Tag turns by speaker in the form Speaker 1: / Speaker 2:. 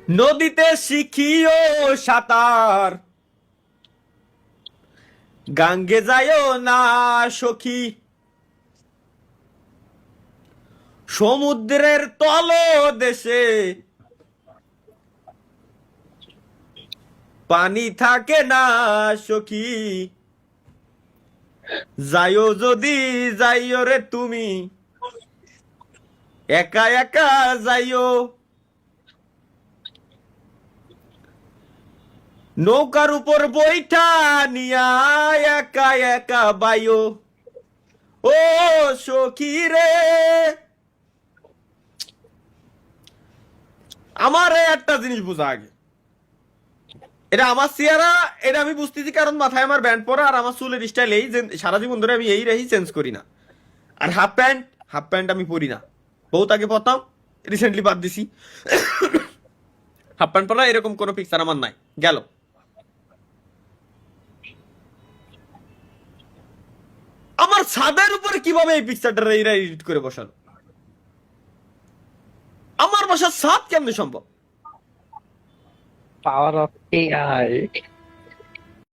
Speaker 1: নদীতে শিখিও সাঁতার, গাঙ্গে যায়ও না সখী, সমুদ্রের তলদেশে পানি থাকে না সখী, যাইও যদি যাইও রে তুমি, একা একা যাইও। নৌকার উপর বইঠা নিয়া একা একা বাইও, ও সখী রে। আমার একটা জিনিস বোঝা আগে, এটা আমার চেহারা, এটা আমি বুঝতেছি কারণ মাথায় আমার ব্যান্ড পরা আর আমার চুলের স্টাইল এই যে সারা জীবন ধরে আমি এই রেহি চেঞ্জ করি না। আর হাফ প্যান্ট আমি পরি না, বহুত আগে পরতাম, রিসেন্টলি বাদ দিছি। হাফ প্যান্ট পরা এরকম কোনো পিকচার আমার নাই। গেল আমার ছাদের উপরে কিভাবে এই পিকচারটা এরা এডিট করে বসানো, আমার বাসার ছাদ কেমনে সম্ভব?
Speaker 2: Power of AI.